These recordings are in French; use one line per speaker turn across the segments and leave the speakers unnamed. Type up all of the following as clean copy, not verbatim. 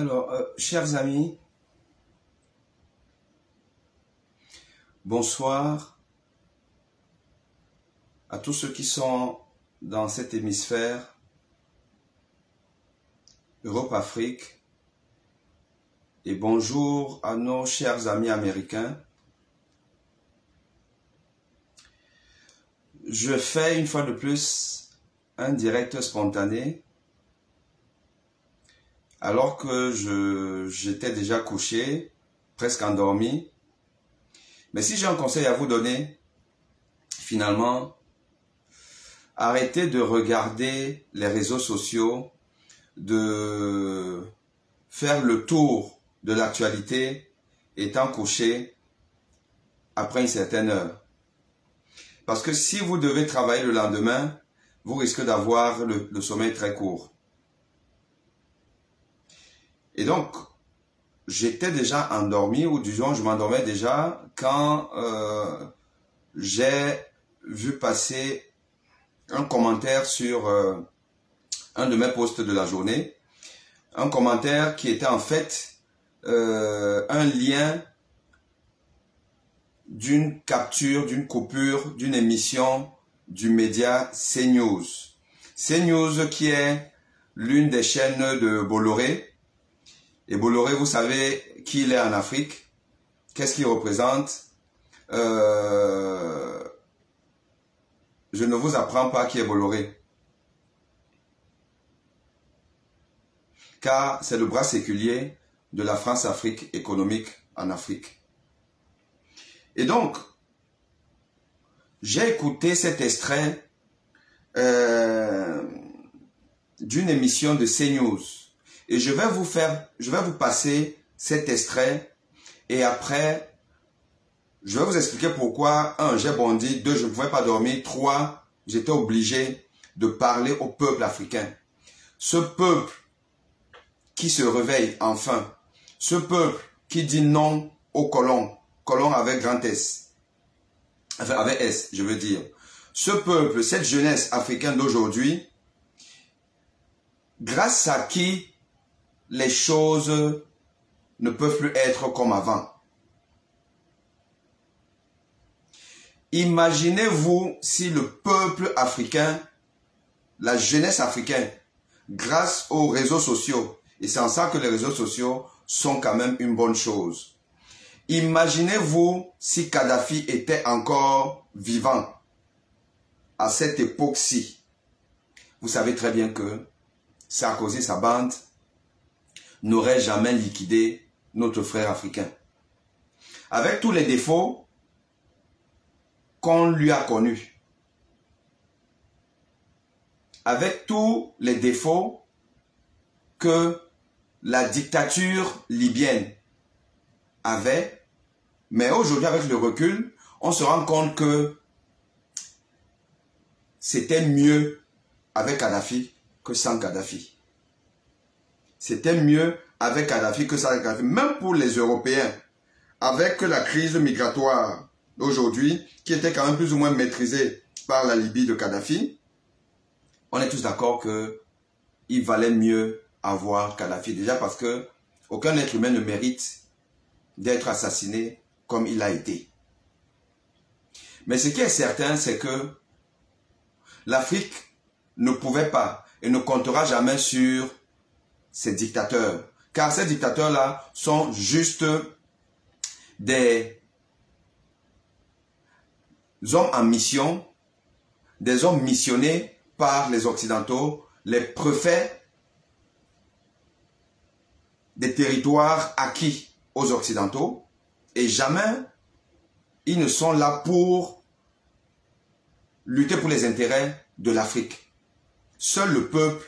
Alors, chers amis, bonsoir à tous ceux qui sont dans cet hémisphère, Europe-Afrique, et bonjour à nos chers amis américains. Je fais une fois de plus un direct spontané alors que j'étais déjà couché, presque endormi. Mais si j'ai un conseil à vous donner, finalement, arrêtez de regarder les réseaux sociaux, de faire le tour de l'actualité étant couché après une certaine heure. Parce que si vous devez travailler le lendemain, vous risquez d'avoir le sommeil très court. Et donc, j'étais déjà endormi, ou disons, je m'endormais déjà quand j'ai vu passer un commentaire sur un de mes posts de la journée. Un commentaire qui était en fait un lien d'une capture, d'une coupure, d'une émission du média CNews. CNews qui est l'une des chaînes de Bolloré. Et Bolloré, vous savez qui il est en Afrique, qu'est-ce qu'il représente. Je ne vous apprends pas qui est Bolloré. Car c'est le bras séculier de la France-Afrique économique en Afrique. Et donc, j'ai écouté cet extrait d'une émission de CNews. Et je vais vous passer cet extrait et après, je vais vous expliquer pourquoi, 1, j'ai bondi, 2, je ne pouvais pas dormir, 3, j'étais obligé de parler au peuple africain. Ce peuple qui se réveille enfin, ce peuple qui dit non aux colons, colons avec grand S, enfin avec S, je veux dire. Ce peuple, cette jeunesse africaine d'aujourd'hui, grâce à qui les choses ne peuvent plus être comme avant. Imaginez-vous si le peuple africain, la jeunesse africaine, grâce aux réseaux sociaux, et c'est en ça que les réseaux sociaux sont quand même une bonne chose. Imaginez-vous si Kadhafi était encore vivant à cette époque-ci. Vous savez très bien que Sarkozy et sa bande n'aurait jamais liquidé notre frère africain. Avec tous les défauts qu'on lui a connus. Avec tous les défauts que la dictature libyenne avait. Mais aujourd'hui, avec le recul, on se rend compte que c'était mieux avec Kadhafi que sans Kadhafi. C'était mieux avec Kadhafi que sans Kadhafi. Même pour les Européens, avec la crise migratoire d'aujourd'hui, qui était quand même plus ou moins maîtrisée par la Libye de Kadhafi, on est tous d'accord qu'il valait mieux avoir Kadhafi. Déjà parce que aucun être humain ne mérite d'être assassiné comme il a été. Mais ce qui est certain, c'est que l'Afrique ne pouvait pas et ne comptera jamais sur ces dictateurs. Car ces dictateurs-là sont juste des hommes en mission, des hommes missionnés par les Occidentaux, les préfets des territoires acquis aux Occidentaux, et jamais ils ne sont là pour lutter pour les intérêts de l'Afrique. Seul le peuple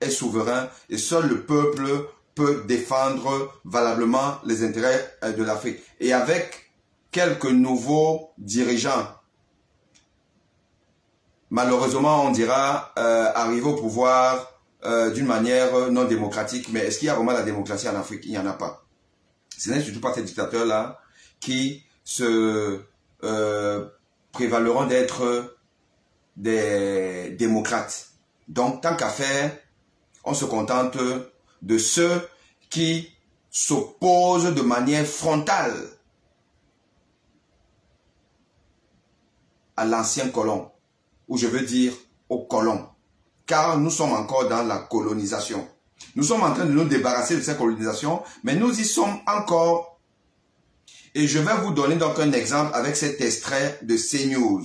est souverain et seul le peuple peut défendre valablement les intérêts de l'Afrique. Et avec quelques nouveaux dirigeants, malheureusement on dira arriver au pouvoir d'une manière non démocratique, mais est-ce qu'il y a vraiment la démocratie en Afrique? Il n'y en a pas. Ce n'est surtout pas ces dictateurs-là qui se prévaleront d'être des démocrates. Donc tant qu'à faire, on se contente de ceux qui s'oppose de manière frontale à l'ancien colon, ou je veux dire aux colons, car nous sommes encore dans la colonisation. Nous sommes en train de nous débarrasser de cette colonisation, mais nous y sommes encore. Et je vais vous donner donc un exemple avec cet extrait de CNews.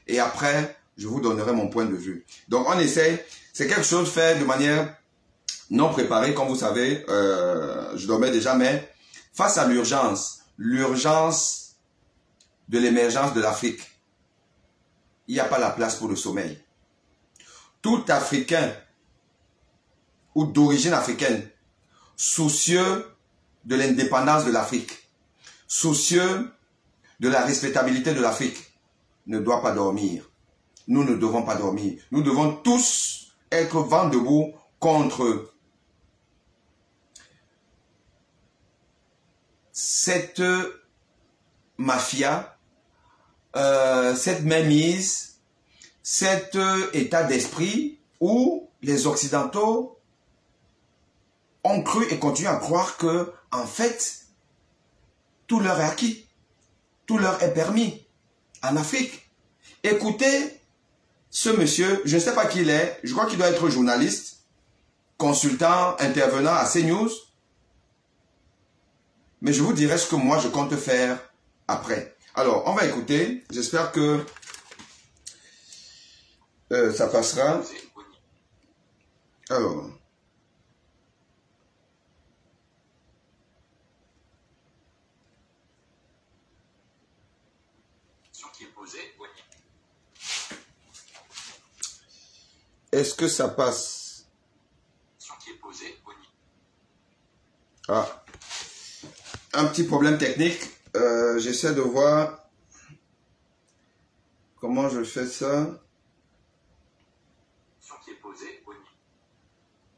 Et après, je vous donnerai mon point de vue. Donc on essaie, c'est quelque chose fait de manière non préparée, comme vous savez, je dormais déjà, mais face à l'urgence de l'émergence de l'Afrique, il n'y a pas la place pour le sommeil. Tout Africain ou d'origine africaine, soucieux de l'indépendance de l'Afrique, soucieux de la respectabilité de l'Afrique, ne doit pas dormir. Nous ne devons pas dormir. Nous devons tous être vent debout contre cette mafia, cette mainmise, cet état d'esprit où les Occidentaux ont cru et continuent à croire que, en fait, tout leur est acquis, tout leur est permis en Afrique. Écoutez ce monsieur, je ne sais pas qui il est, je crois qu'il doit être journaliste, consultant, intervenant à CNews, mais je vous dirai ce que moi je compte faire après. Alors, on va écouter, j'espère que ça passera. Alors... Est-ce que ça passe? Ah, un petit problème technique. J'essaie de voir comment je fais ça.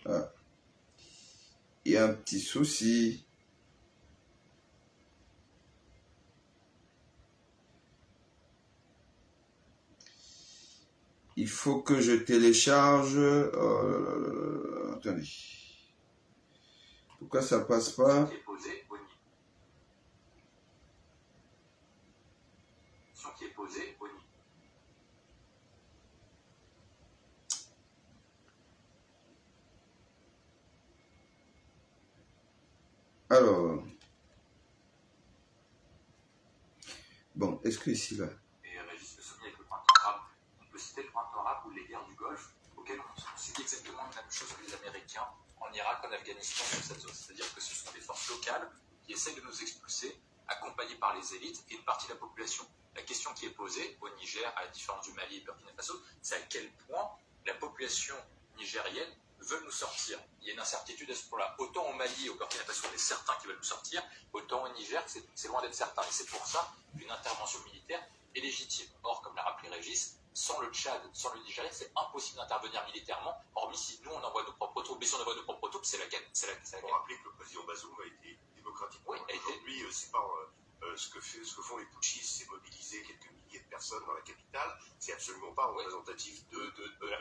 Ah, il y a un petit souci. Il faut que je télécharge. Attendez. Pourquoi ça passe pas? Alors. Bon, est-ce que ici là?
C'était le printemps arabe ou les guerres du Golfe, auxquelles on subit exactement la même chose que les Américains en Irak, en Afghanistan, sur cette zone. C'est-à-dire que ce sont des forces locales qui essaient de nous expulser, accompagnées par les élites et une partie de la population. La question qui est posée au Niger, à la différence du Mali et Burkina Faso, c'est à quel point la population nigérienne veut nous sortir. Il y a une incertitude à ce point-là. Autant au Mali et au Burkina Faso, on est certain qu'ils veulent nous sortir, autant au Niger, c'est loin d'être certain. Et c'est pour ça qu'une intervention militaire est légitime. Or, comme l'a rappelé Régis, sans le Tchad, sans le Nigeria, c'est impossible d'intervenir militairement, hormis si nous on envoie nos propres troupes. Mais si on envoie nos propres troupes, c'est la guerre.
On rappeler que le président Bazoum a été démocratique.
Oui,
aujourd'hui, c'est pas ce que font les putschistes, c'est mobiliser quelques milliers de personnes dans la capitale. C'est absolument pas représentatif de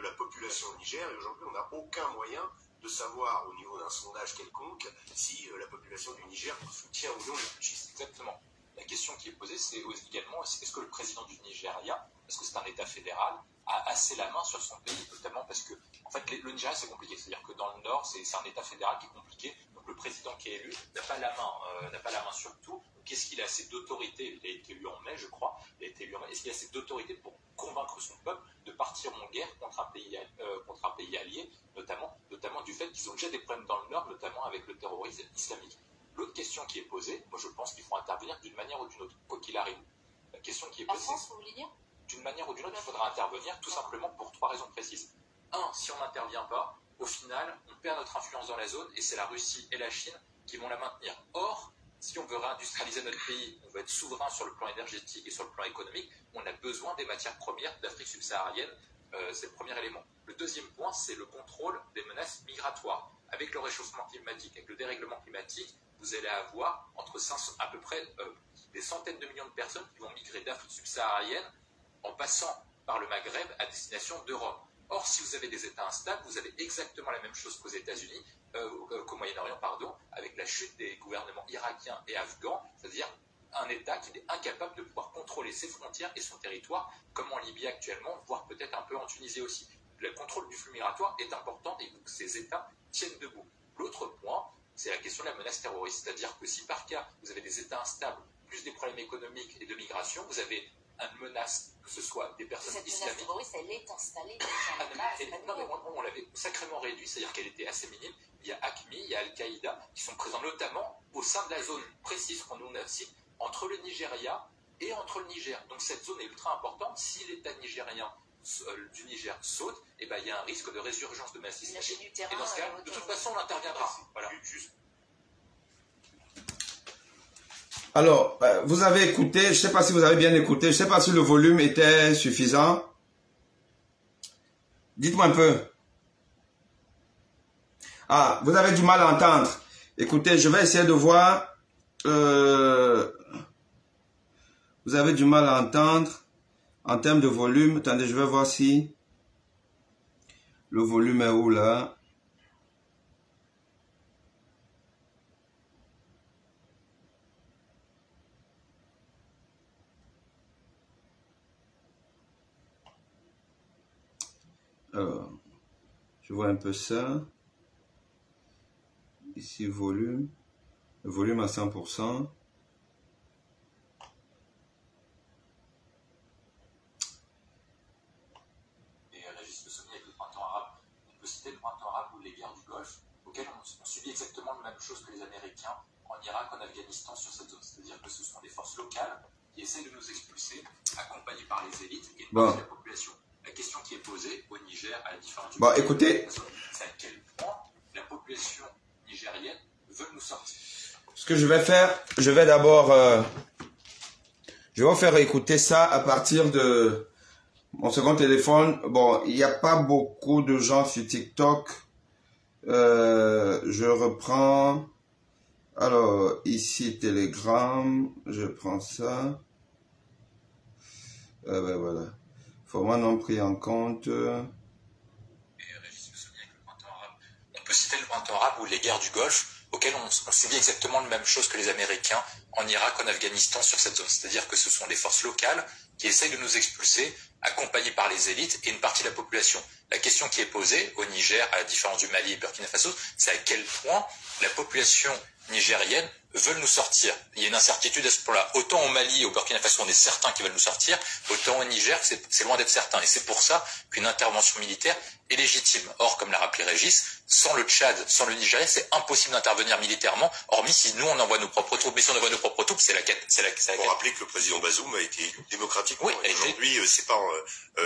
la population au Niger. Et aujourd'hui, on n'a aucun moyen de savoir au niveau d'un sondage quelconque si la population du Niger soutient ou non les putschistes.
Exactement. La question qui est posée, c'est également, est-ce que le président du Nigeria, parce que c'est un État fédéral, a assez la main sur son pays, notamment parce que, en fait, le Nigeria, c'est compliqué. C'est-à-dire que dans le Nord, c'est un État fédéral qui est compliqué. Donc, le président qui est élu n'a pas la main sur tout. Est-ce qu'il a assez d'autorité? Il a été élu en mai, je crois. Est-ce qu'il a assez d'autorité pour convaincre son peuple de partir en guerre contre un pays allié, notamment du fait qu'ils ont déjà des problèmes dans le Nord, notamment avec le terrorisme islamique? L'autre question qui est posée, moi je pense qu'il faut intervenir d'une manière ou d'une autre, quoi qu'il arrive. La question qui est posée, d'une manière ou d'une autre, il faudra intervenir tout simplement pour 3 raisons précises. 1, si on n'intervient pas, au final, on perd notre influence dans la zone et c'est la Russie et la Chine qui vont la maintenir. Or, si on veut réindustrialiser notre pays, on veut être souverain sur le plan énergétique et sur le plan économique, on a besoin des matières premières d'Afrique subsaharienne, c'est le premier élément. Le deuxième point, c'est le contrôle des menaces migratoires. Avec le réchauffement climatique, avec le dérèglement climatique, vous allez avoir entre 500, à peu près des centaines de millions de personnes qui vont migrer d'Afrique subsaharienne en passant par le Maghreb à destination d'Europe. Or, si vous avez des États instables, vous avez exactement la même chose qu'aux États-Unis, qu'au Moyen-Orient, pardon, avec la chute des gouvernements irakiens et afghans, c'est-à-dire un État qui est incapable de pouvoir contrôler ses frontières et son territoire, comme en Libye actuellement, voire peut-être un peu en Tunisie aussi. Le contrôle du flux migratoire est important et il faut que ces États tiennent debout. L'autre point, c'est la question de la menace terroriste, c'est-à-dire que si par cas vous avez des États instables, plus des problèmes économiques et de migration, vous avez une menace, que ce soit des personnes islamiques. Cette menace
terroriste, elle est installée
on l'avait sacrément réduit, c'est-à-dire qu'elle était assez minime. Il y a AQMI, il y a Al-Qaïda, qui sont présents notamment au sein de la zone précise qu'on nous cite, entre le Nigeria et entre le Niger. Donc cette zone est ultra importante. Si l'État nigérien du Niger saute, eh ben, il y a un risque de résurgence de menace islamique. Et dans ce cas, de toute façon, on interviendra. Voilà.
Alors, vous avez écouté, je ne sais pas si vous avez bien écouté, je ne sais pas si le volume était suffisant. Dites-moi un peu. Ah, vous avez du mal à entendre. Écoutez, je vais essayer de voir. Vous avez du mal à entendre en termes de volume. Attendez, je vais voir si le volume est où là. Alors, je vois un peu ça. Ici, volume. Le volume à 100%.
On subit exactement la même chose que les Américains en Irak, en Afghanistan, sur cette zone. C'est-à-dire que ce sont des forces locales qui essayent de nous expulser, accompagnées par les élites et par la population. La question qui est posée au Niger, à la différence du pays,
écoutez,
c'est à quel point la population nigérienne veut nous sortir.
Ce que je vais faire, je vais d'abord, je vais vous faire écouter ça à partir de mon second téléphone. Bon, il n'y a pas beaucoup de gens sur TikTok. Je reprends. Alors, ici, Telegram. Je prends ça. Ben voilà. Format non pris en compte.
On peut citer le printemps arabe ou les guerres du Golfe, auxquelles on subit exactement la même chose que les Américains en Irak, en Afghanistan, sur cette zone. C'est-à-dire que ce sont des forces locales qui essayent de nous expulser, accompagnées par les élites et une partie de la population. La question qui est posée au Niger, à la différence du Mali et Burkina Faso, c'est à quel point la population nigérienne veulent nous sortir. Il y a une incertitude à ce point-là. Autant au Mali et au Burkina Faso, on est certain qu'ils veulent nous sortir, autant au Niger, c'est loin d'être certain. Et c'est pour ça qu'une intervention militaire est légitime. Or, comme l'a rappelé Régis, sans le Tchad, sans le Nigeria, c'est impossible d'intervenir militairement, hormis si nous, on envoie nos propres troupes. Mais si on envoie nos propres troupes, c'est la quête.
Pour rappeler que le président Bazoum a été élu démocratiquement.
Oui,
et aujourd'hui, c'est pas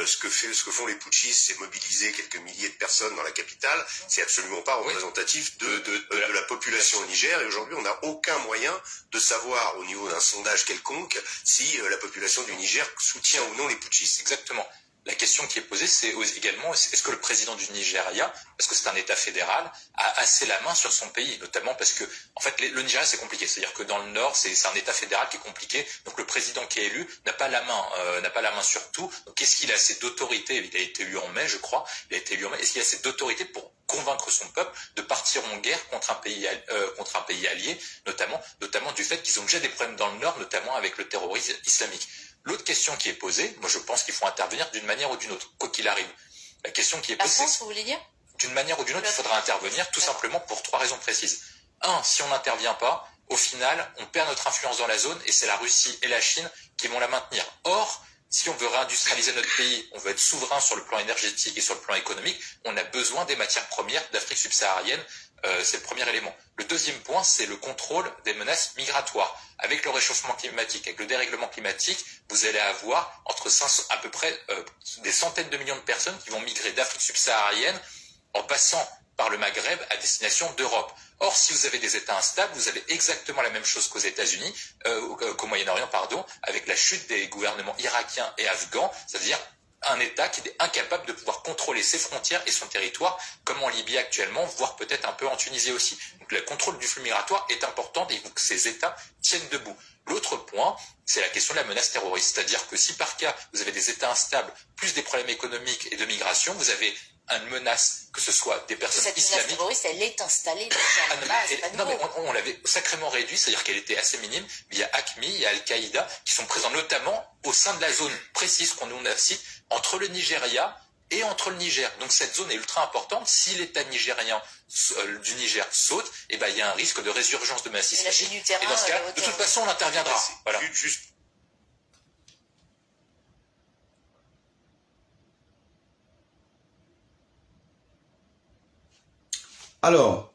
ce que font les putschistes, c'est mobiliser quelques milliers de personnes dans la capitale. C'est absolument pas représentatif de la population au Niger. Et aujourd'hui, on n'a aucun moyen de savoir, au niveau d'un sondage quelconque, si la population du Niger soutient ou non les putschistes.
Exactement. La question qui est posée, c'est également, est-ce que le président du Nigeria, parce que c'est un État fédéral, a assez la main sur son pays, notamment parce que, en fait, le Nigeria, c'est compliqué. C'est-à-dire que dans le Nord, c'est un État fédéral qui est compliqué. Donc, le président qui est élu n'a pas la main sur tout. Donc, est-ce qu'il a assez d'autorité? Il a été élu en mai, je crois. Il a été élu en mai. Est-ce qu'il a assez d'autorité pour convaincre son peuple de partir en guerre contre un pays allié, notamment du fait qu'ils ont déjà des problèmes dans le Nord, notamment avec le terrorisme islamique. L'autre question qui est posée, moi je pense qu'il faut intervenir d'une manière ou d'une autre, quoi qu'il arrive. La question qui est posée,
la France, vous voulez dire?
D'une manière ou d'une autre, il faudra intervenir tout simplement pour 3 raisons précises. 1, si on n'intervient pas, au final, on perd notre influence dans la zone et c'est la Russie et la Chine qui vont la maintenir. Or, si on veut réindustrialiser notre pays, on veut être souverain sur le plan énergétique et sur le plan économique, on a besoin des matières premières d'Afrique subsaharienne. C'est le premier élément. Le deuxième point, c'est le contrôle des menaces migratoires. Avec le réchauffement climatique, avec le dérèglement climatique, vous allez avoir entre 500, à peu près des centaines de millions de personnes qui vont migrer d'Afrique subsaharienne en passant par le Maghreb à destination d'Europe. Or, si vous avez des États instables, vous avez exactement la même chose qu'aux États-Unis, qu'au Moyen-Orient, pardon, avec la chute des gouvernements irakiens et afghans, c'est-à-dire un État qui est incapable de pouvoir contrôler ses frontières et son territoire, comme en Libye actuellement, voire peut-être un peu en Tunisie aussi. Donc le contrôle du flux migratoire est important et il faut que ces États tiennent debout. L'autre point, c'est la question de la menace terroriste. C'est-à-dire que si par cas, vous avez des États instables, plus des problèmes économiques et de migration, vous avez une menace, que ce soit des personnes islamiques... Cette menace
terroriste, elle est installée
non, mais on l'avait sacrément réduit, c'est-à-dire qu'elle était assez minime. Il y a AQMI, il y a Al-Qaïda, qui sont présents notamment au sein de la zone précise qu'on nous cite, entre le Nigeria et entre le Niger. Donc cette zone est ultra importante. Si l'État nigérien du Niger saute, eh ben, il y a un risque de résurgence de menace islamique. Et dans ce cas, de toute façon, on interviendra. Voilà.
Alors,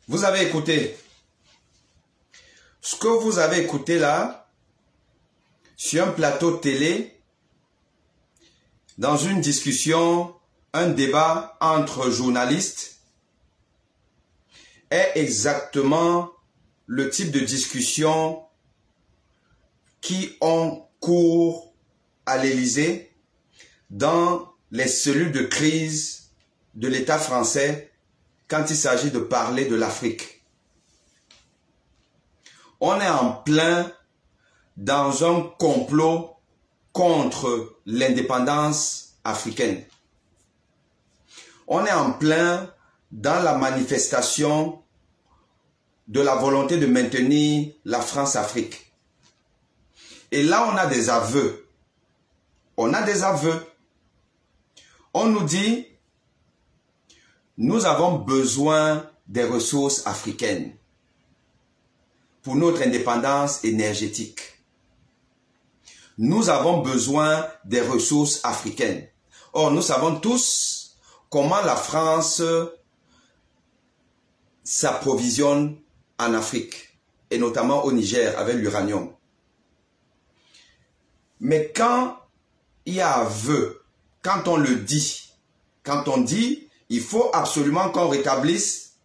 vous avez écouté. Ce que vous avez écouté là, sur un plateau télé, dans une discussion, un débat entre journalistes, est exactement le type de discussion qui ont cours à l'Élysée dans les cellules de crise de l'État français quand il s'agit de parler de l'Afrique. On est en plein dans un complot contre l'indépendance africaine. On est en plein dans la manifestation de la volonté de maintenir la France-Afrique. Et là, on a des aveux. On a des aveux. On nous dit, nous avons besoin des ressources africaines pour notre indépendance énergétique. Nous avons besoin des ressources africaines. Or, nous savons tous comment la France s'approvisionne en Afrique, et notamment au Niger avec l'uranium. Mais quand il y a aveu, quand on le dit, quand on dit, il faut absolument qu'on rétablisse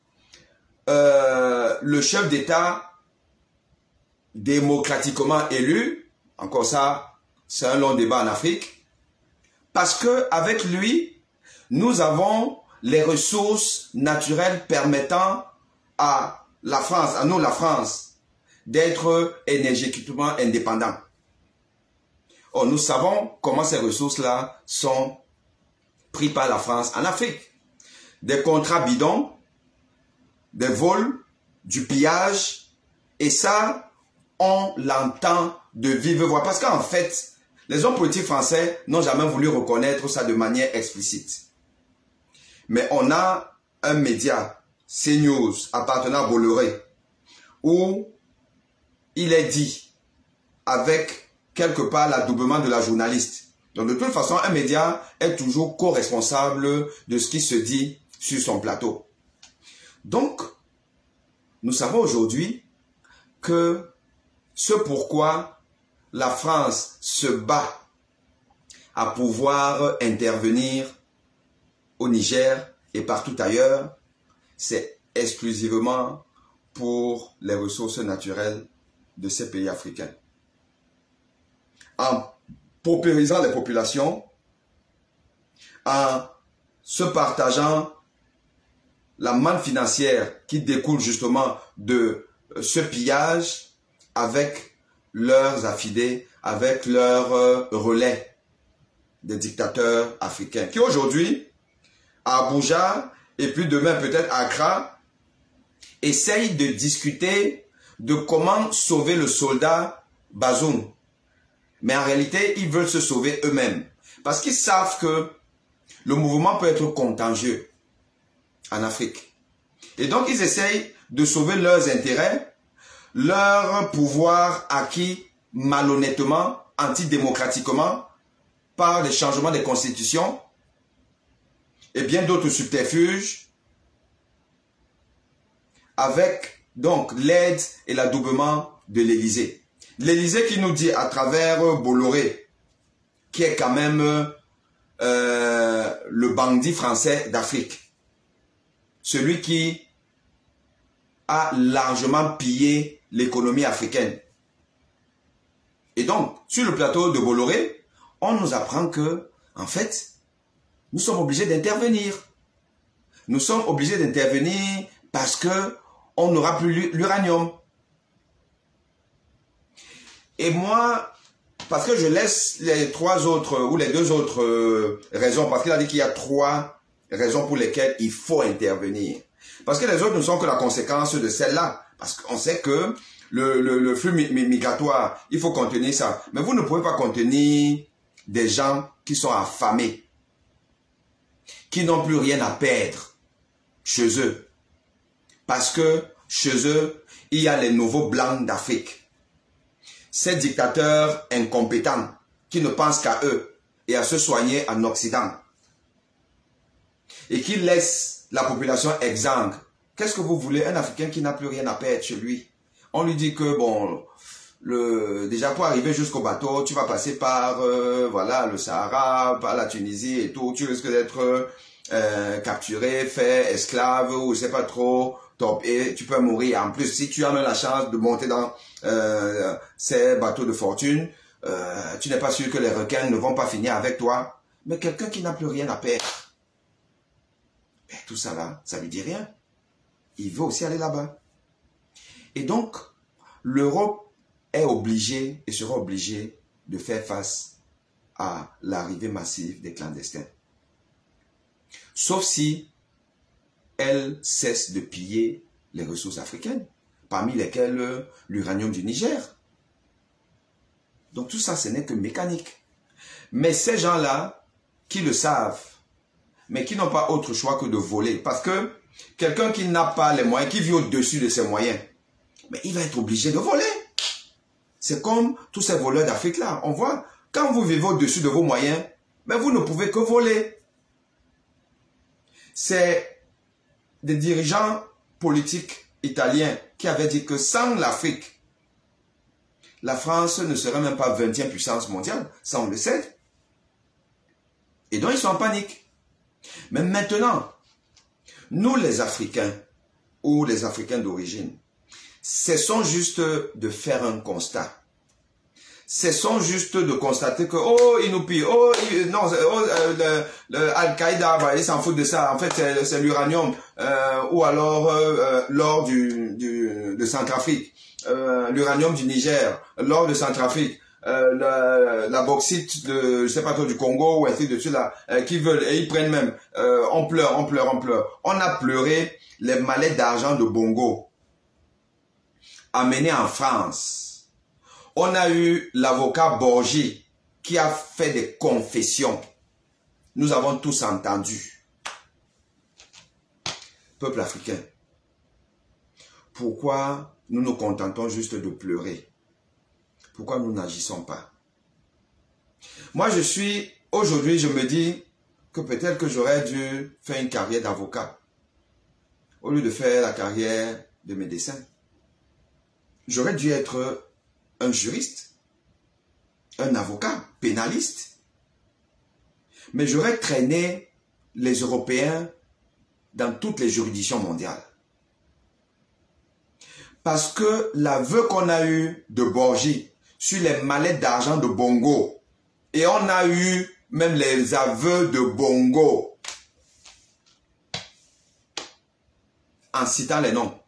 le chef d'État démocratiquement élu, encore ça, c'est un long débat en Afrique, parce qu'avec lui, nous avons les ressources naturelles permettant à la France, à nous la France, d'être énergétiquement indépendants. Or, nous savons comment ces ressources-là sont prises par la France en Afrique. Des contrats bidons, des vols, du pillage, et ça, on l'entend de vive voix. Parce qu'en fait, les hommes politiques français n'ont jamais voulu reconnaître ça de manière explicite. Mais on a un média, CNews, appartenant à Bolloré, où il est dit, avec quelque part l'adoubement de la journaliste. Donc de toute façon, un média est toujours co-responsable de ce qui se dit sur son plateau. Donc, nous savons aujourd'hui que ce pourquoi la France se bat à pouvoir intervenir au Niger et partout ailleurs, c'est exclusivement pour les ressources naturelles de ces pays africains. En paupérisant les populations, en se partageant la manne financière qui découle justement de ce pillage avec leurs affidés, avec leurs relais des dictateurs africains qui aujourd'hui, à Abuja et puis demain peut-être à Accra, essayent de discuter de comment sauver le soldat Bazoum. Mais en réalité, ils veulent se sauver eux-mêmes. Parce qu'ils savent que le mouvement peut être contagieux en Afrique. Et donc, ils essayent de sauver leurs intérêts, leur pouvoir acquis malhonnêtement, antidémocratiquement, par les changements des constitutions et bien d'autres subterfuges, avec donc l'aide et l'adoubement de l'Élysée. L'Élysée qui nous dit à travers Bolloré, qui est quand même le bandit français d'Afrique, celui qui a largement pillé l'économie africaine. Et donc, sur le plateau de Bolloré, on nous apprend que, en fait, nous sommes obligés d'intervenir. Nous sommes obligés d'intervenir parce que on n'aura plus l'uranium. Et moi, parce que je laisse les trois autres, ou les deux autres raisons, parce qu'il a dit qu'il y a trois raisons pour lesquelles il faut intervenir. Parce que les autres ne sont que la conséquence de celle-là. Parce qu'on sait que le flux migratoire, il faut contenir ça. Mais vous ne pouvez pas contenir des gens qui sont affamés, qui n'ont plus rien à perdre chez eux. Parce que chez eux, il y a les nouveaux blancs d'Afrique. Ces dictateurs incompétents qui ne pensent qu'à eux et à se soigner en Occident. Et qui laissent la population exsangue. Qu'est-ce que vous voulez? Un Africain qui n'a plus rien à perdre chez lui. On lui dit que, bon, déjà pour arriver jusqu'au bateau, tu vas passer par voilà, le Sahara, par la Tunisie et tout. Tu risques d'être capturé, fait esclave ou je sais pas trop, et tu peux mourir. En plus, si tu as la chance de monter dans ces bateaux de fortune, tu n'es pas sûr que les requins ne vont pas finir avec toi. Mais quelqu'un qui n'a plus rien à perdre, ben, tout ça là, ça lui dit rien. Il veut aussi aller là-bas. Et donc, l'Europe est obligée et sera obligée de faire face à l'arrivée massive des clandestins. Sauf si elle cesse de piller les ressources africaines, parmi lesquelles l'uranium du Niger. Donc tout ça, ce n'est que mécanique. Mais ces gens-là, qui le savent, mais qui n'ont pas autre choix que de voler, parce que quelqu'un qui n'a pas les moyens, qui vit au-dessus de ses moyens, mais il va être obligé de voler. C'est comme tous ces voleurs d'Afrique là. On voit, quand vous vivez au-dessus de vos moyens, mais vous ne pouvez que voler. C'est des dirigeants politiques italiens qui avaient dit que sans l'Afrique, la France ne serait même pas 20e puissance mondiale. Ça, on le sait. Et donc, ils sont en panique. Mais maintenant, nous les Africains, ou les Africains d'origine, cessons juste de faire un constat. Cessons juste de constater que, oh, ils nous pillent, oh, non, oh, le Al-Qaïda, ils s'en foutent de ça. En fait, c'est l'uranium, ou alors l'or de Centrafrique, l'uranium du Niger, l'or de Centrafrique, la bauxite de, je sais pas trop, du Congo, ou ainsi de suite, là, qui veulent, et ils prennent même, on pleure, on pleure, on pleure. On a pleuré les mallettes d'argent de Bongo, amenés en France. On a eu l'avocat Borgi qui a fait des confessions. Nous avons tous entendu. Peuple africain, pourquoi nous nous contentons juste de pleurer? Pourquoi nous n'agissons pas? Moi, aujourd'hui, je me dis que peut-être que j'aurais dû faire une carrière d'avocat au lieu de faire la carrière de médecin. J'aurais dû être un juriste, un avocat, pénaliste. Mais j'aurais traîné les Européens dans toutes les juridictions mondiales. Parce que l'aveu qu'on a eu de Borgi sur les mallettes d'argent de Bongo, et on a eu même les aveux de Bongo, en citant les noms.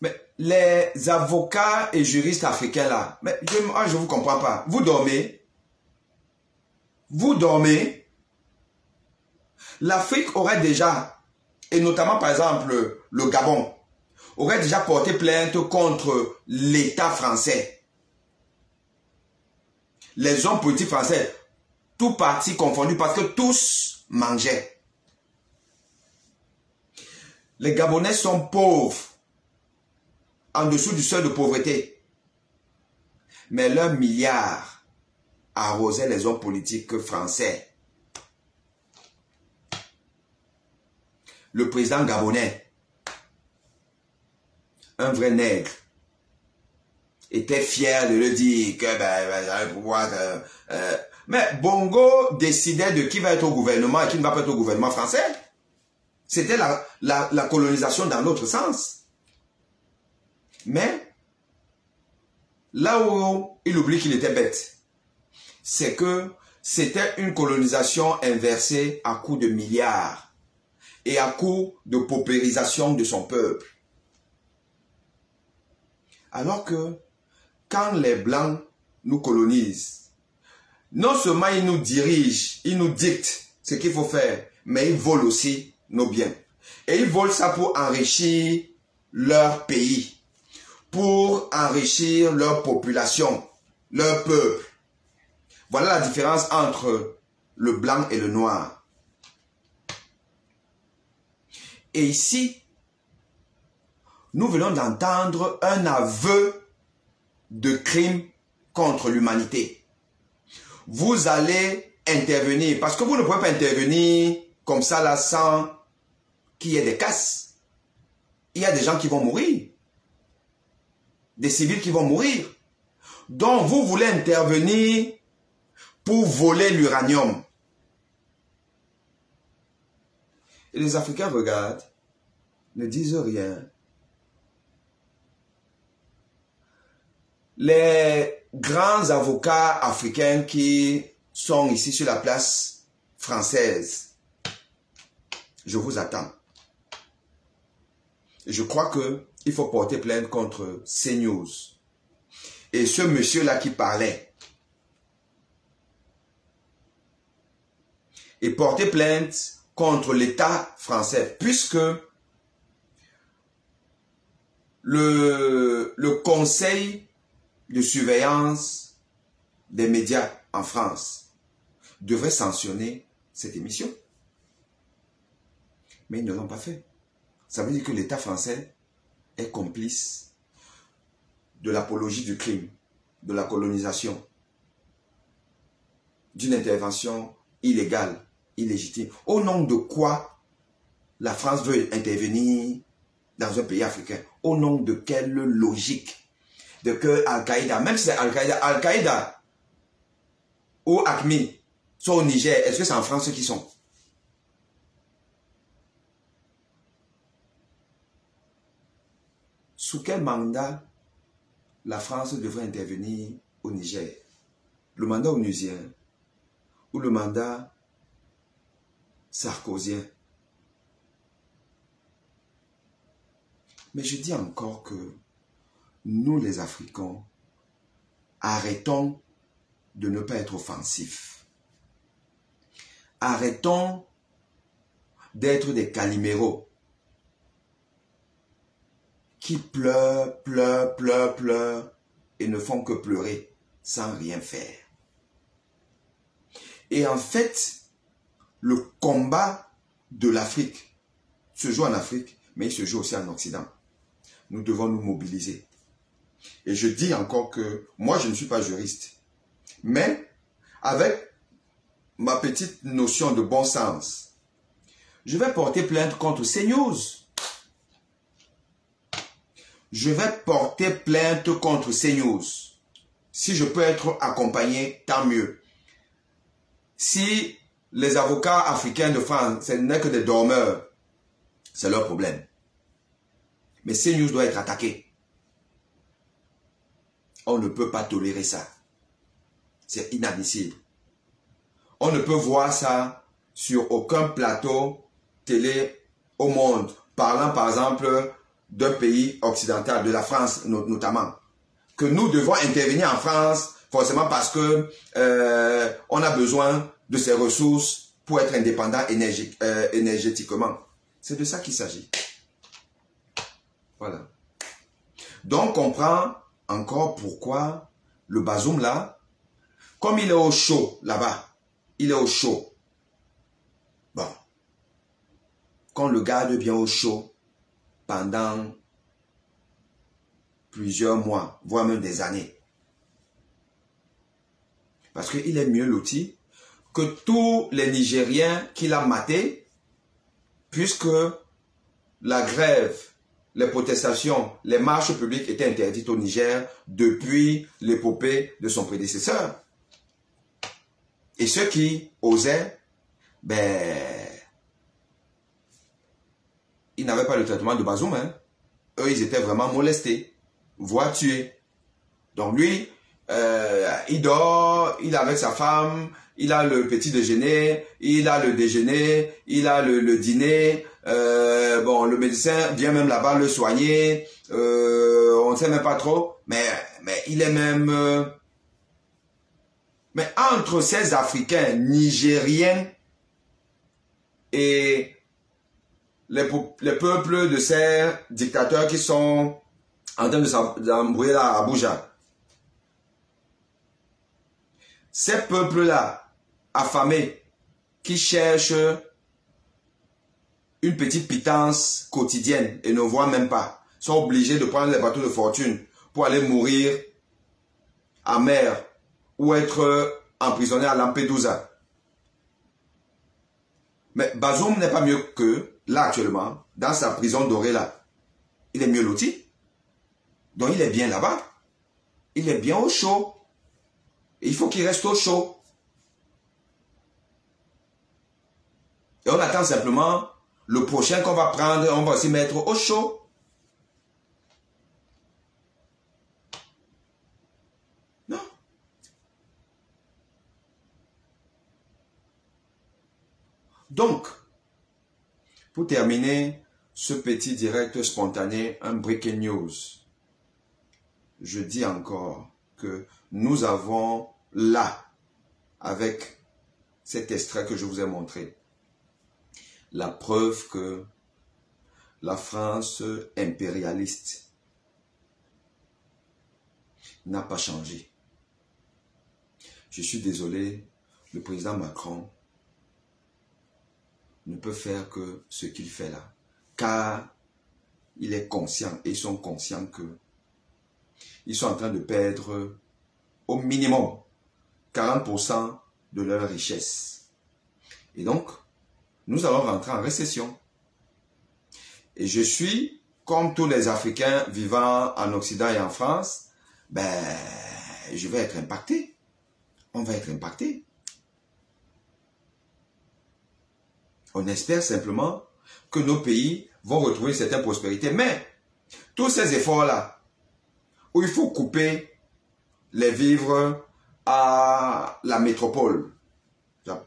Mais les avocats et juristes africains là, mais je ne vous comprends pas. Vous dormez? Vous dormez? L'Afrique aurait déjà, et notamment par exemple le Gabon, aurait déjà porté plainte contre l'État français. Les hommes politiques français, tous partis confondus, parce que tous mangeaient. Les Gabonais sont pauvres, en dessous du seuil de pauvreté. Mais leurs milliards arrosaient les hommes politiques français. Le président gabonais, un vrai nègre, était fier de le dire que j'avais le pouvoir. Mais Bongo décidait de qui va être au gouvernement et qui ne va pas être au gouvernement français. C'était la colonisation dans l'autre sens. Mais, là où il oublie qu'il était bête, c'est que c'était une colonisation inversée à coups de milliards. et à coup de paupérisation de son peuple. Alors que quand les Blancs nous colonisent, non seulement ils nous dirigent, ils nous dictent ce qu'il faut faire, mais ils volent aussi nos biens. Et ils volent ça pour enrichir leur pays, pour enrichir leur population, leur peuple. Voilà la différence entre le blanc et le noir. Et ici, nous venons d'entendre un aveu de crime contre l'humanité. Vous allez intervenir, parce que vous ne pouvez pas intervenir comme ça là sans qu'il y ait des casses. Il y a des gens qui vont mourir, des civils qui vont mourir. Donc vous voulez intervenir pour voler l'uranium. Et les Africains regardent, ne disent rien. Les grands avocats africains qui sont ici sur la place française, je vous attends. Je crois qu'il faut porter plainte contre CNews. Et ce monsieur-là qui parlait, et porter plainte contre l'État français, puisque le conseil de surveillance des médias en France devrait sanctionner cette émission. Mais ils ne l'ont pas fait. Ça veut dire que l'État français est complice de l'apologie du crime, de la colonisation, d'une intervention illégale, illégitime. Au nom de quoi la France veut intervenir dans un pays africain? Au nom de quelle logique? De que Al-Qaïda, même si c'est Al-Qaïda ou AQMI sont au Niger, est-ce que c'est en France qui sont? Sous quel mandat la France devrait intervenir au Niger? Le mandat onusien ou le mandat sarkozien? Mais je dis encore que nous les Africains, arrêtons de ne pas être offensifs. Arrêtons d'être des caliméros qui pleurent et ne font que pleurer sans rien faire. Et en fait, le combat de l'Afrique se joue en Afrique, mais il se joue aussi en Occident. Nous devons nous mobiliser. Et je dis encore que moi, je ne suis pas juriste. Mais avec ma petite notion de bon sens, je vais porter plainte contre CNews. Je vais porter plainte contre CNews. Si je peux être accompagné, tant mieux. Si les avocats africains de France, ce n'est que des dormeurs, c'est leur problème. Mais CNews doit être attaqué. On ne peut pas tolérer ça. C'est inadmissible. On ne peut voir ça sur aucun plateau télé au monde, parlant par exemple d'un pays occidental, de la France notamment. Que nous devons intervenir en France, forcément parce que on a besoin de ces ressources pour être indépendant énergétiquement. C'est de ça qu'il s'agit. Voilà. Donc, on comprend encore pourquoi le Bazoum là, comme il est au chaud là-bas, il est au chaud. Bon. Qu'on le garde bien au chaud pendant plusieurs mois, voire même des années. Parce qu'il est mieux loti que tous les Nigériens qu'il a matés, puisque la grève, les protestations, les marches publiques étaient interdites au Niger depuis l'épopée de son prédécesseur. Et ceux qui osaient, ils n'avaient pas le traitement de Bazoum. Hein. Eux, ils étaient vraiment molestés, voire tués. Donc lui, il dort, il est avec sa femme, il a le petit déjeuner, il a le déjeuner, il a le dîner. Bon, le médecin vient même là-bas le soigner. On ne sait même pas trop, mais il est même... mais entre ces Africains nigériens et les peuples de ces dictateurs qui sont en train d'embrouiller là à Abuja, ces peuples-là, affamés, qui cherchent une petite pitance quotidienne et ne voient même pas, sont obligés de prendre les bateaux de fortune pour aller mourir à mer ou être emprisonnés à Lampedusa. Mais Bazoum n'est pas mieux que, là actuellement, dans sa prison dorée là. Il est mieux loti. Donc il est bien là-bas. Il est bien au chaud. Et il faut qu'il reste au chaud. Et on attend simplement le prochain qu'on va prendre, on va aussi mettre au chaud. Non. Donc, pour terminer ce petit direct spontané, un breaking news. Je dis encore que nous avons là, avec cet extrait que je vous ai montré, la preuve que la France impérialiste n'a pas changé. Je suis désolé, le président Macron ne peut faire que ce qu'il fait là, car il est conscient, et ils sont conscients que ils sont en train de perdre au minimum 40% de leur richesse. Et donc, nous allons rentrer en récession. Et je suis, comme tous les Africains vivant en Occident et en France, je vais être impacté. On va être impacté. On espère simplement que nos pays vont retrouver une certaine prospérité. Mais, tous ces efforts-là, où il faut couper les vivres à la métropole,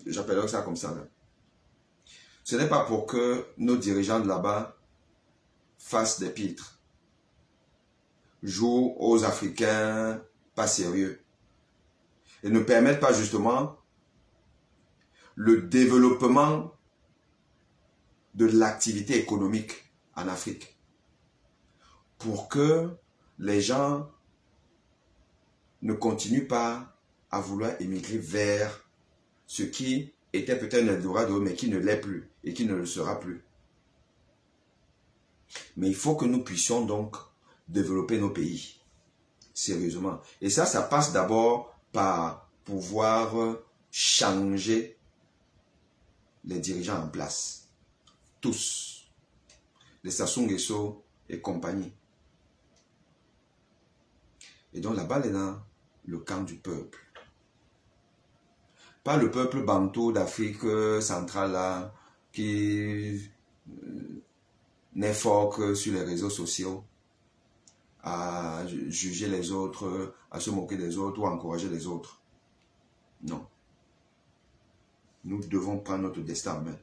j'appellerai ça comme ça, là. Ce n'est pas pour que nos dirigeants de là-bas fassent des pitres, jouent aux Africains pas sérieux et ne permettent pas justement le développement de l'activité économique en Afrique, pour que les gens ne continuent pas à vouloir émigrer vers ce qui était peut-être un Eldorado, mais qui ne l'est plus et qui ne le sera plus. Mais il faut que nous puissions donc développer nos pays, sérieusement. Et ça passe d'abord par pouvoir changer les dirigeants en place. Tous. Les Sassou Nguesso et compagnie. Et donc la balle est dans le camp du peuple. Pas le peuple bantou d'Afrique centrale là, qui n'est fort que sur les réseaux sociaux, à juger les autres, à se moquer des autres ou à encourager les autres. Non. Nous devons prendre notre destin en main.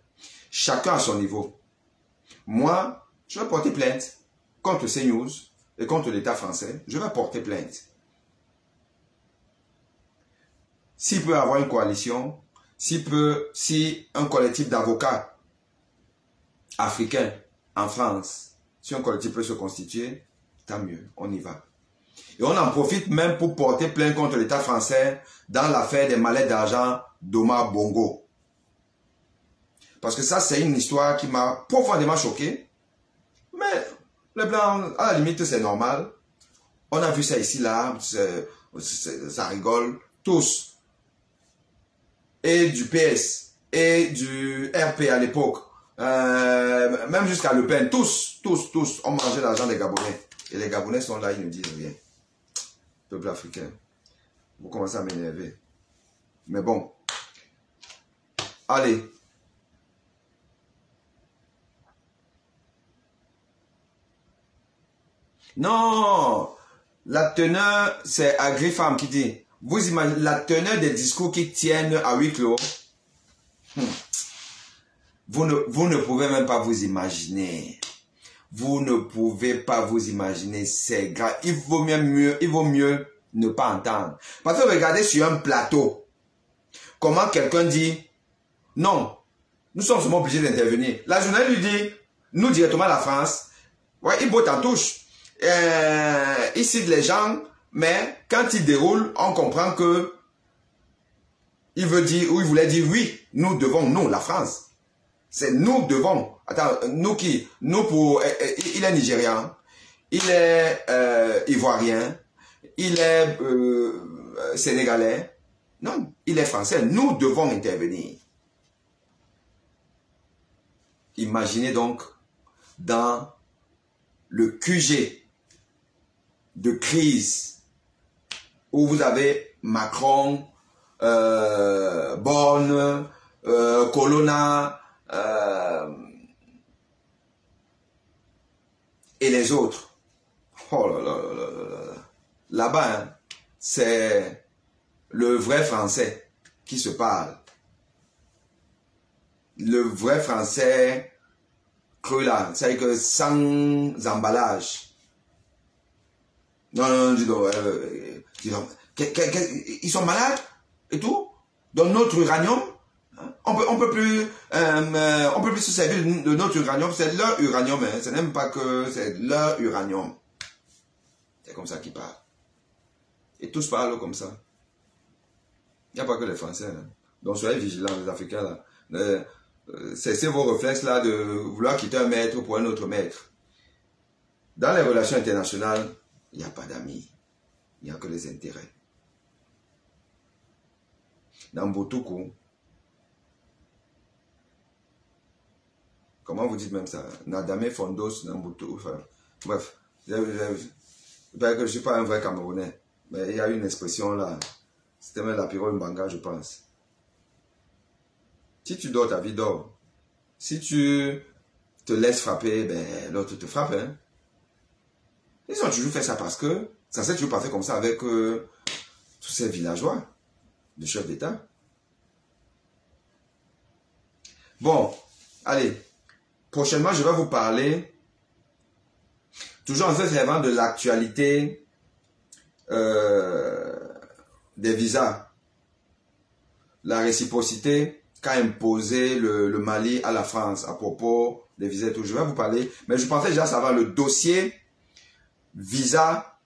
Chacun à son niveau. Moi, je vais porter plainte contre CNews et contre l'État français. Je vais porter plainte. S'il peut y avoir une coalition, si un collectif d'avocats africains en France, si un collectif peut se constituer, tant mieux, on y va. Et on en profite même pour porter plainte contre l'État français dans l'affaire des mallettes d'argent d'Omar Bongo. Parce que ça, c'est une histoire qui m'a profondément choqué. Mais les Blancs, à la limite, c'est normal. On a vu ça ici, là, ça rigole, tous. Et du PS, et du RP à l'époque, même jusqu'à Le Pen, tous ont mangé l'argent des Gabonais. Et les Gabonais sont là, ils ne disent rien. Peuple africain, vous commencez à m'énerver. Mais bon, allez. Non, La teneur, c'est Agrifam qui dit, vous imaginez la teneur des discours qui tiennent à huis clos. Vous ne pouvez même pas vous imaginer. Vous ne pouvez pas vous imaginer. C'est grave. Il vaut mieux ne pas entendre. Parce que regardez sur un plateau, comment quelqu'un dit, non, nous sommes seulement obligés d'intervenir. La journaliste lui dit, nous directement la France, ouais, il botte en touche. Il cite les gens, mais quand il déroule, on comprend que il veut dire, ou il voulait dire, oui, nous devons, nous, la France. C'est nous devons. Attends, nous qui? Nous pour... il est nigérian, il est ivoirien, il est sénégalais. Non, il est français. Nous devons intervenir. Imaginez donc dans le QG de crise où vous avez Macron, Borne, Colonna et les autres. Oh là là là là là. Là-bas, hein, c'est le vrai français qui se parle. Le vrai français cru là, c'est-à-dire que sans emballage. Non, dis donc, ils sont malades et tout. Dans notre uranium, hein, on peut plus se servir de notre uranium. C'est leur uranium, hein, c'est même pas que c'est leur uranium. C'est comme ça qu'ils parlent. Et tous parlent comme ça. Il n'y a pas que les Français. Hein. Donc soyez vigilants, les Africains là. Cessez vos réflexes là de vouloir quitter un maître pour un autre maître. Dans les relations internationales, il n'y a pas d'amis. Il n'y a que les intérêts. Dans Boutoukou, comment vous dites même ça? Nadame Fondos, Nambutu, enfin, bref. Que je ne suis pas un vrai Camerounais. Mais il y a une expression là. C'était même la Piro Mbanga, je pense. Si tu dors, ta vie dort. Si tu te laisses frapper, ben, l'autre te frappe. Hein. Ils ont toujours fait ça parce que ça s'est toujours passé comme ça avec tous ces villageois de chefs d'État. Bon, allez. Prochainement, je vais vous parler, toujours en s'élevant de l'actualité des visas. La réciprocité qu'a imposé le Mali à la France à propos des visas et tout. Je vais vous parler, mais je pensais déjà savoir le dossier visa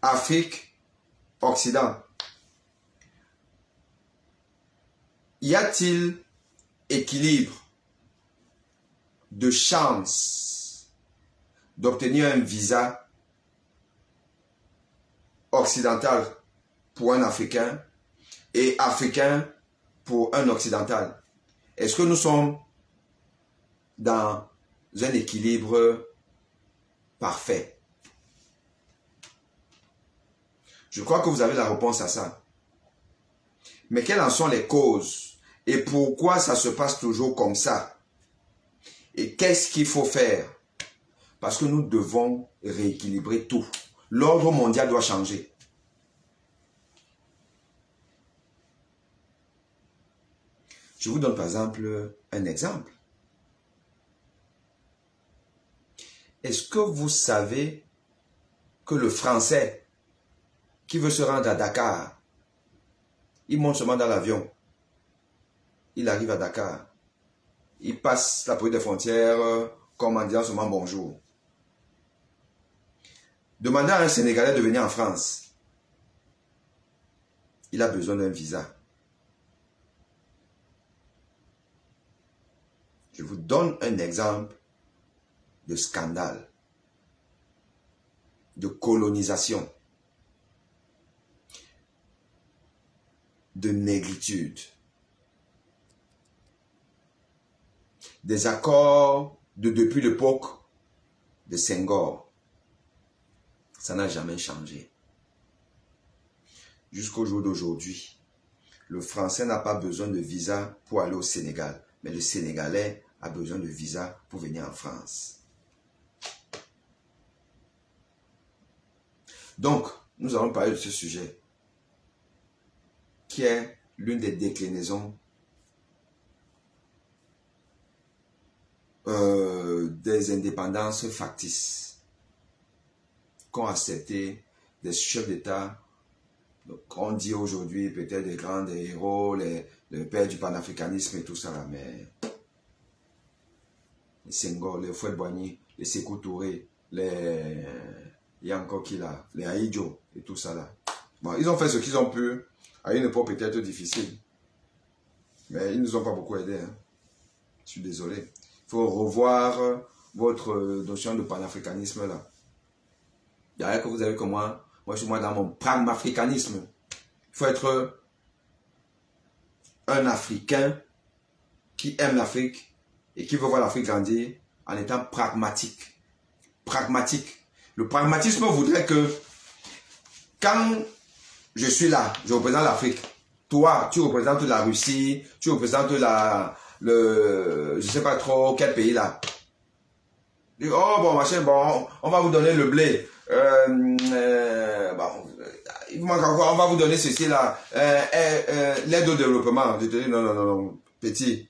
Afrique-Occident. Y a-t-il équilibre de chance d'obtenir un visa occidental pour un Africain et africain pour un occidental? Est-ce que nous sommes dans un équilibre parfait? Je crois que vous avez la réponse à ça. Mais quelles en sont les causes? Et pourquoi ça se passe toujours comme ça? Et qu'est-ce qu'il faut faire? Parce que nous devons rééquilibrer tout. L'ordre mondial doit changer. Je vous donne par exemple un exemple. Est-ce que vous savez que le Français qui veut se rendre à Dakar, il monte seulement dans l'avion, il arrive à Dakar, il passe la police des frontières comme en disant seulement bonjour. Demandez à un Sénégalais de venir en France, il a besoin d'un visa. Je vous donne un exemple de scandale, de colonisation, de négritude, des accords depuis l'époque de Senghor. Ça n'a jamais changé. Jusqu'au jour d'aujourd'hui, le Français n'a pas besoin de visa pour aller au Sénégal, mais le Sénégalais a besoin de visa pour venir en France. Donc, nous allons parler de ce sujet qui est l'une des déclinaisons des indépendances factices qu'ont accepté des chefs d'État, qu'on dit aujourd'hui peut-être des grands héros, les pères du panafricanisme et tout ça, là, mais les Senghor, les Houphouët-Boigny, les Sékou Touré, il y a encore qui là, les Ahidjo et tout ça là. Bon, ils ont fait ce qu'ils ont pu à une époque peut-être difficile, mais ils ne nous ont pas beaucoup aidés. Hein. Je suis désolé. Il faut revoir votre notion de panafricanisme là. Il y a rien que vous avez comme moi je suis dans mon pragmafricanisme. Il faut être un Africain qui aime l'Afrique et qui veut voir l'Afrique grandir en étant pragmatique. Pragmatique. Le pragmatisme voudrait que quand je suis là, je représente l'Afrique. Toi, tu représentes la Russie, tu représentes je sais pas trop quel pays là. Oh bon machin, bon, on va vous donner le blé. Bon, il vous manque encore, on va vous donner ceci là. L'aide au développement. Je te dis non, petit.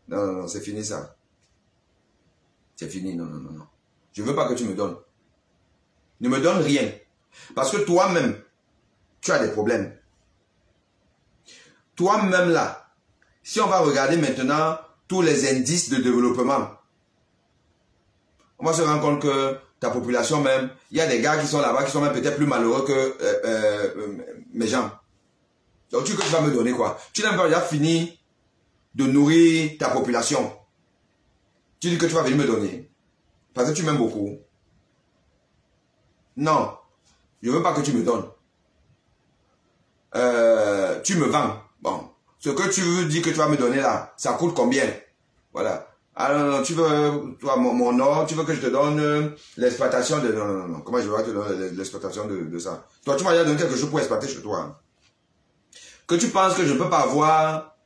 Non, c'est fini ça. C'est fini, non. Je veux pas que tu me donnes. Ne me donne rien. Parce que toi-même, tu as des problèmes. Toi-même là, si on va regarder maintenant tous les indices de développement, on va se rendre compte que ta population même, il y a des gars qui sont là-bas qui sont même peut-être plus malheureux que mes gens. Donc tu vas me donner quoi? Tu n'as pas déjà fini de nourrir ta population. Tu dis que tu vas venir me donner. Parce que tu m'aimes beaucoup. Non, je ne veux pas que tu me donnes. Tu me vends. Bon, ce que tu veux dire que tu vas me donner là, ça coûte combien? Voilà. Alors, non, tu veux, toi, mon or, tu veux que je te donne l'exploitation de... Non. Comment je vais te donner l'exploitation de ça? Toi, tu vas déjà donner quelque chose pour exploiter chez toi. Que tu penses que je ne peux pas avoir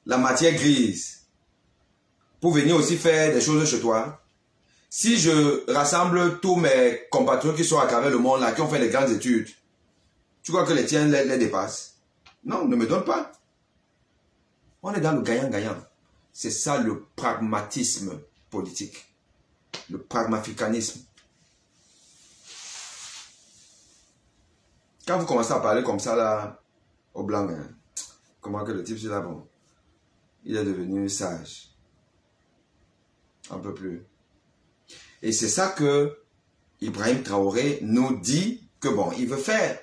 la matière grise pour venir aussi faire des choses chez toi? Si je rassemble tous mes compatriotes qui sont à travers le monde là, qui ont fait des grandes études, tu crois que les tiens les dépassent? Non, ne me donne pas. On est dans le gagnant-gagnant. C'est ça le pragmatisme politique. Le pragmafricanisme. Quand vous commencez à parler comme ça là, au blanc, hein, comment que le type là, bon, il est devenu sage. Un peu plus. Et c'est ça que Ibrahim Traoré nous dit que bon, il veut faire.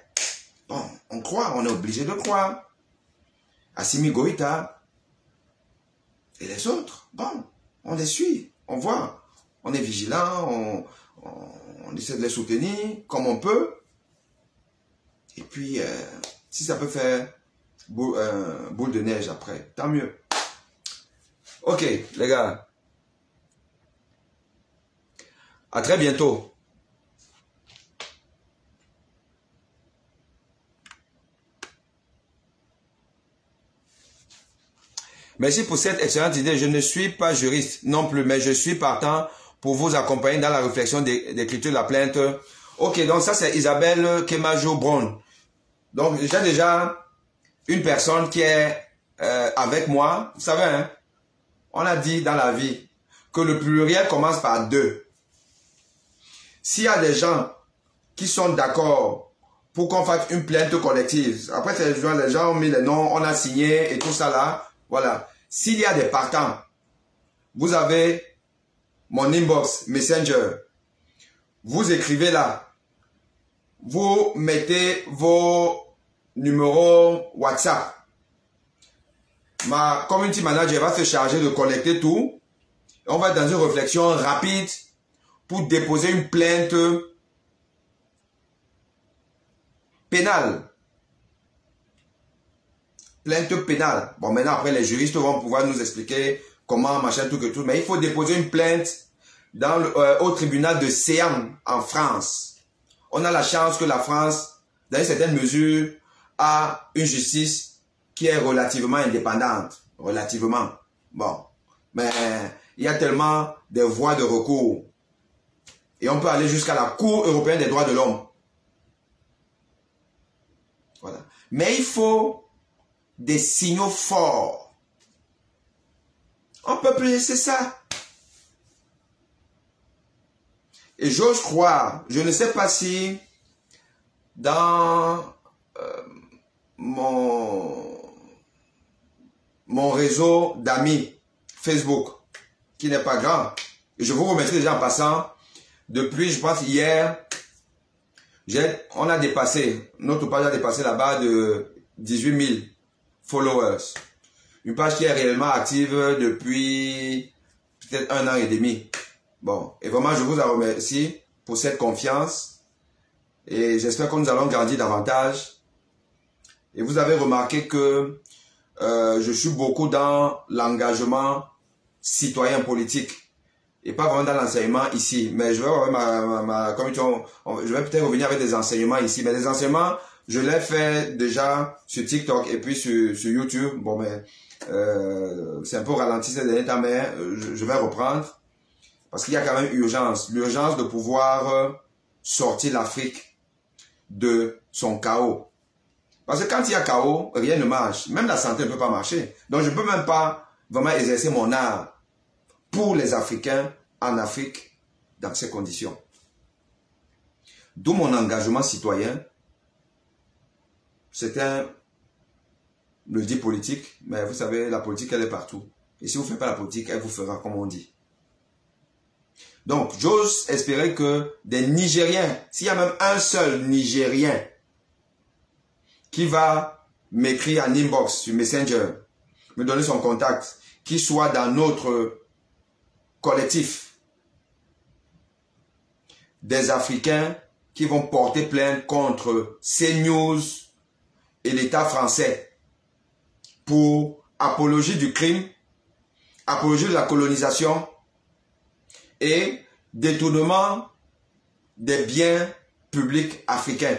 Bon, on croit, on est obligé de croire. Assimi Goïta et les autres, bon, on les suit, on voit, on est vigilant, on essaie de les soutenir comme on peut. Et puis, si ça peut faire boule de neige après, tant mieux. Ok, les gars. À très bientôt. Merci pour cette excellente idée. Je ne suis pas juriste non plus, mais je suis partant pour vous accompagner dans la réflexion d'écriture de la plainte. Ok, donc ça c'est Isabelle Kemajo Brown. Donc j'ai déjà une personne qui est avec moi. Vous savez, hein, on a dit dans la vie que le pluriel commence par 2. S'il y a des gens qui sont d'accord pour qu'on fasse une plainte collective, après les gens ont mis les noms, on a signé et tout ça là. Voilà. S'il y a des partants, vous avez mon inbox, Messenger. Vous écrivez là. Vous mettez vos numéros WhatsApp. Ma community manager va se charger de collecter tout. On va être dans une réflexion rapide pour déposer une plainte pénale. Plainte pénale. Bon, maintenant, après, les juristes vont pouvoir nous expliquer comment, machin, tout que tout. Mais il faut déposer une plainte dans au tribunal de Séan, en France. On a la chance que la France, dans une certaine mesure, a une justice qui est relativement indépendante. Relativement. Bon. Mais il y a tellement de voies de recours. Et on peut aller jusqu'à la Cour européenne des droits de l'homme. Mais il faut des signaux forts. On ne peut plus laisser ça. Et j'ose croire, je ne sais pas si dans mon réseau d'amis Facebook, qui n'est pas grand, et je vous remercie déjà en passant, depuis, je pense, hier, on a dépassé, notre page a dépassé la barre de 18 000 followers. Une page qui est réellement active depuis peut-être 1 an et demi. Bon, et vraiment, je vous remercie pour cette confiance. Et j'espère que nous allons grandir davantage. Et vous avez remarqué que je suis beaucoup dans l'engagement citoyen politique. Et pas vraiment dans l'enseignement ici. Mais je vais je vais peut-être revenir avec des enseignements ici. Mais les enseignements, je l'ai fait déjà sur TikTok et puis sur YouTube. Bon, mais c'est un peu ralenti ces derniers temps, mais je vais reprendre. Parce qu'il y a quand même urgence. L'urgence de pouvoir sortir l'Afrique de son chaos. Parce que quand il y a chaos, rien ne marche. Même la santé ne peut pas marcher. Donc je ne peux même pas vraiment exercer mon art pour les Africains en Afrique dans ces conditions. D'où mon engagement citoyen. C'était le dit politique, mais vous savez, la politique, elle est partout. Et si vous ne faites pas la politique, elle vous fera comme on dit. Donc, j'ose espérer que des Nigériens, s'il y a même un seul Nigérien qui va m'écrire en inbox sur Messenger, me donner son contact, qui soit dans notre collectif, des Africains qui vont porter plainte contre CNews et l'État français pour apologie du crime, apologie de la colonisation et détournement des biens publics africains.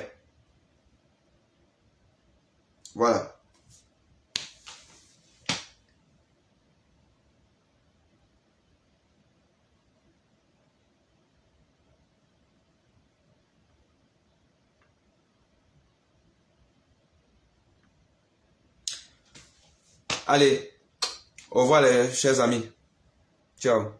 Voilà. Allez, au revoir les chers amis. Ciao.